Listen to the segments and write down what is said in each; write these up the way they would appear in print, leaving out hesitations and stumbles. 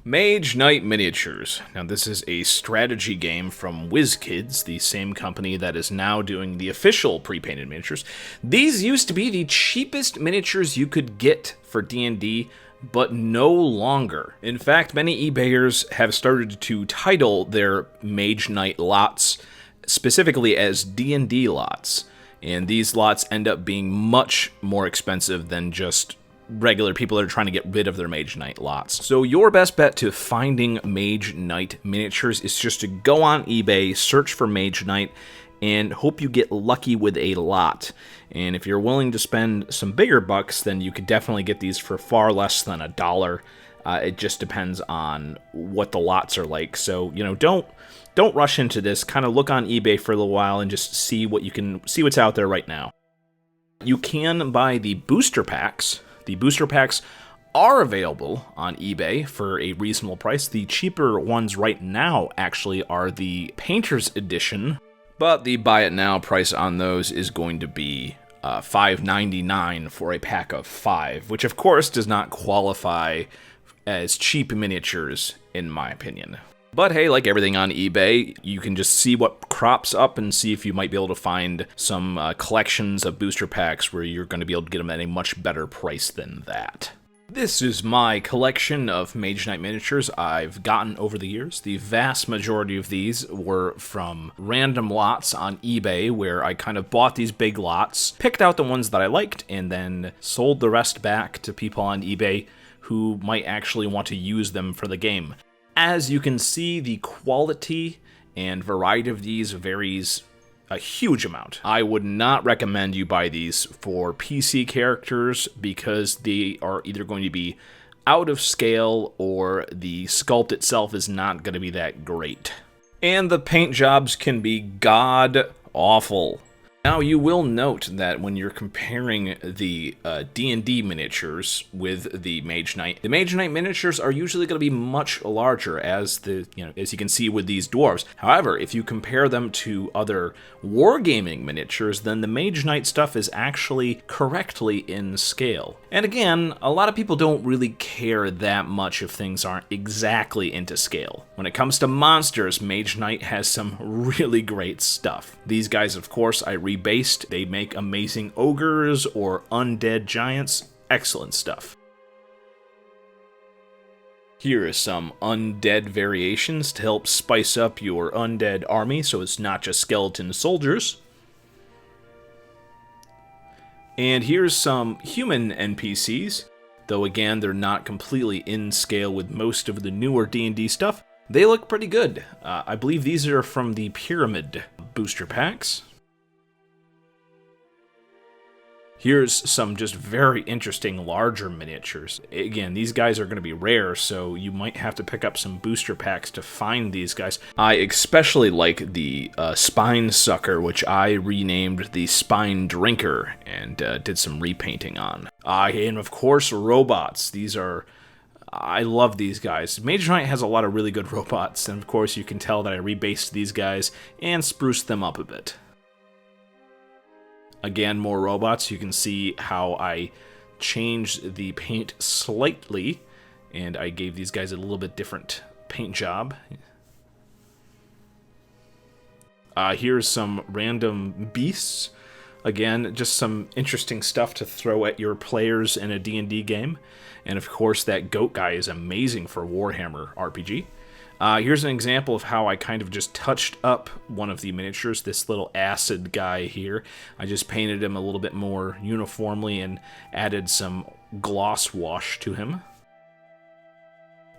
Mage Knight Miniatures. Now, this is a strategy game from WizKids, the same company that is now doing the official pre-painted miniatures. These used to be the cheapest miniatures you could get for D&D, but no longer. In fact, many eBayers have started to title their Mage Knight lots specifically as D&D lots, and these lots end up being much more expensive than just regular people that are trying to get rid of their Mage Knight lots. So your best bet to finding Mage Knight miniatures is just to go on eBay, search for Mage Knight, and hope you get lucky with a lot. And if you're willing to spend some bigger bucks, then you could definitely get these for far less than $1. It just depends on what the lots are like. So, don't rush into this. Kind of look on eBay for a little while and just see what's out there right now. You can buy the booster packs. The booster packs are available on eBay for a reasonable price. The cheaper ones right now actually are the Painter's Edition, but the buy it now price on those is going to be $5.99 for a pack of 5, which of course does not qualify as cheap miniatures in my opinion. But hey, like everything on eBay, you can just see what crops up and see if you might be able to find some collections of booster packs where you're going to be able to get them at a much better price than that. This is my collection of Mage Knight miniatures I've gotten over the years. The vast majority of these were from random lots on eBay where I kind of bought these big lots, picked out the ones that I liked, and then sold the rest back to people on eBay who might actually want to use them for the game. As you can see, the quality and variety of these varies a huge amount. I would not recommend you buy these for PC characters because they are either going to be out of scale or the sculpt itself is not going to be that great. And the paint jobs can be god-awful. Now, you will note that when you're comparing the D&D miniatures with the Mage Knight miniatures are usually going to be much larger, as you can see with these dwarves. However, if you compare them to other wargaming miniatures, then the Mage Knight stuff is actually correctly in scale. And again, a lot of people don't really care that much if things aren't exactly into scale. When it comes to monsters, Mage Knight has some really great stuff. These guys, of course, I rebased. They make amazing ogres or undead giants. Excellent stuff. Here is some Undead Variations to help spice up your undead army so it's not just skeleton soldiers. And here's some human NPCs, though again they're not completely in scale with most of the newer D&D stuff. They look pretty good. I believe these are from the Pyramid booster packs. Here's some just very interesting larger miniatures. Again, these guys are going to be rare, so you might have to pick up some booster packs to find these guys. I especially like the Spine Sucker, which I renamed the Spine Drinker and did some repainting on. And of course, robots. I love these guys. Mage Knight has a lot of really good robots, and of course you can tell that I rebased these guys and spruced them up a bit. Again, more robots. You can see how I changed the paint slightly, and I gave these guys a little bit different paint job. Here's some random beasts. Again, just some interesting stuff to throw at your players in a D&D game. And of course, that goat guy is amazing for Warhammer RPG. Here's an example of how I kind of just touched up one of the miniatures, this little acid guy here. I just painted him a little bit more uniformly and added some gloss wash to him.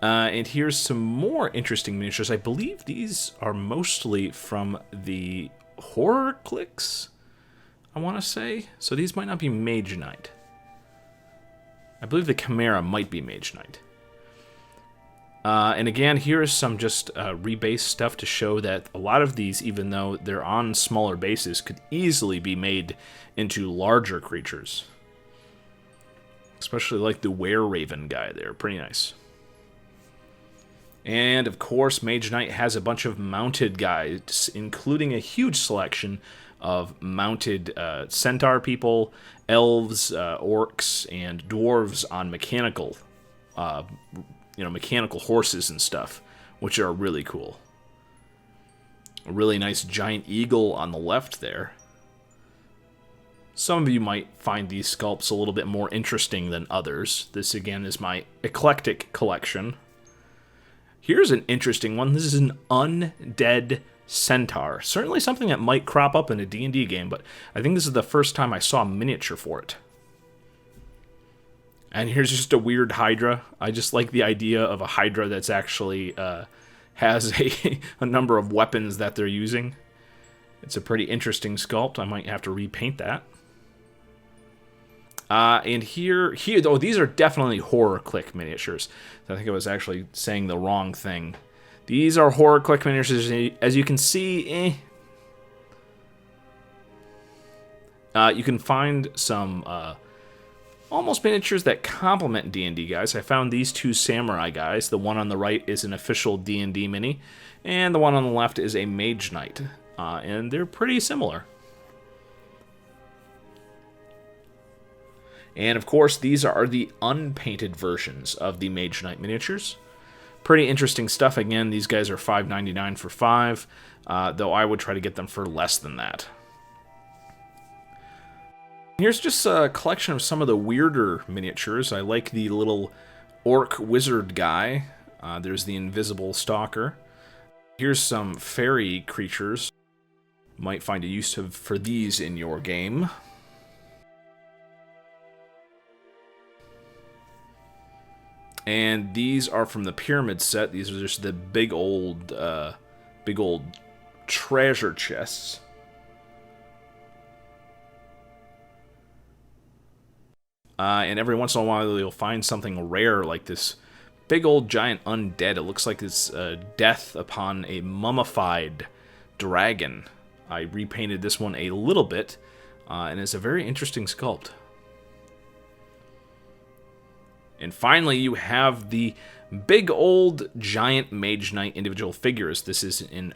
And here's some more interesting miniatures. I believe these are mostly from the Horror Clicks, I want to say. So these might not be Mage Knight. I believe the Chimera might be Mage Knight. And again, here is some just rebase stuff to show that a lot of these, even though they're on smaller bases, could easily be made into larger creatures. Especially like the Were-Raven guy there. Pretty nice. And of course, Mage Knight has a bunch of mounted guys, including a huge selection of mounted centaur people, elves, orcs, and dwarves on mechanical mechanical horses and stuff, which are really cool. A really nice giant eagle on the left there. Some of you might find these sculpts a little bit more interesting than others. This, again, is my eclectic collection. Here's an interesting one. This is an Undead Centaur. Certainly something that might crop up in a D&D game, but I think this is the first time I saw a miniature for it. And here's just a weird Hydra. I just like the idea of a Hydra that's actually has a number of weapons that they're using. It's a pretty interesting sculpt. I might have to repaint that. And here, oh, these are definitely horror click miniatures. I think I was actually saying the wrong thing. These are horror click miniatures. As you can see, you can find some almost miniatures that complement D&D guys. I found these two samurai guys. The one on the right is an official D&D mini, and the one on the left is a mage knight. And they're pretty similar. And of course, these are the unpainted versions of the Mage Knight miniatures. Pretty interesting stuff. Again, these guys are $5.99 for 5, though I would try to get them for less than that. Here's just a collection of some of the weirder miniatures. I like the little orc wizard guy. There's the invisible stalker. Here's some fairy creatures. Might find a use for these in your game. And these are from the pyramid set. These are just the big old treasure chests. And every once in a while you'll find something rare like this big old giant undead. It looks like it's death upon a mummified dragon. I repainted this one a little bit, and it's a very interesting sculpt. And finally, you have the big old giant Mage Knight individual figures. This is an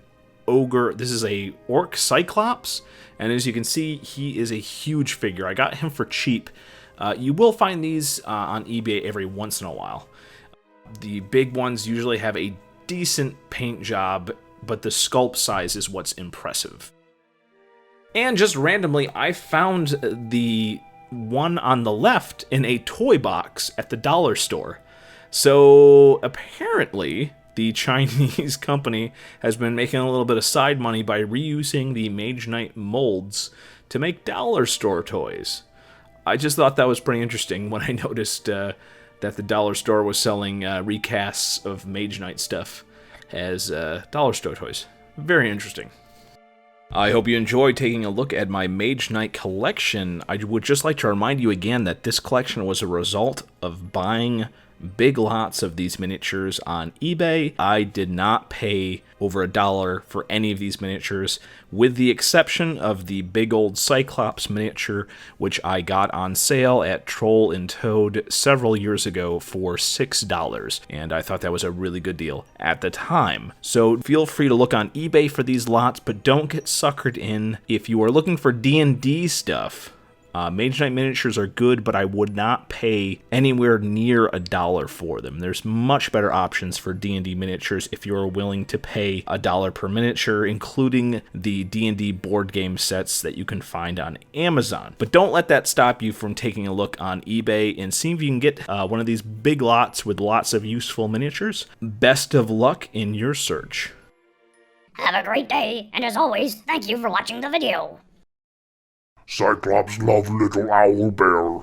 ogre. This is a Orc Cyclops, and as you can see, he is a huge figure. I got him for cheap. You will find these on eBay every once in a while. The big ones usually have a decent paint job, but the sculpt size is what's impressive. And just randomly, I found the one on the left in a toy box at the dollar store. So apparently the Chinese company has been making a little bit of side money by reusing the Mage Knight molds to make dollar store toys. I just thought that was pretty interesting when I noticed that the dollar store was selling recasts of Mage Knight stuff as dollar store toys. Very interesting. I hope you enjoyed taking a look at my Mage Knight collection. I would just like to remind you again that this collection was a result of buying big lots of these miniatures on eBay. I did not pay over $1 for any of these miniatures, with the exception of the big old Cyclops miniature, which I got on sale at Troll and Toad several years ago for $6, and I thought that was a really good deal at the time. So feel free to look on eBay for these lots, but don't get suckered in. If you are looking for D&D stuff, Mage Knight miniatures are good, but I would not pay anywhere near $1 for them. There's much better options for D&D miniatures if you are willing to pay $1 per miniature, including the D&D board game sets that you can find on Amazon. But don't let that stop you from taking a look on eBay and see if you can get one of these big lots with lots of useful miniatures. Best of luck in your search. Have a great day, and as always, thank you for watching the video. Cyclops love little owl bear.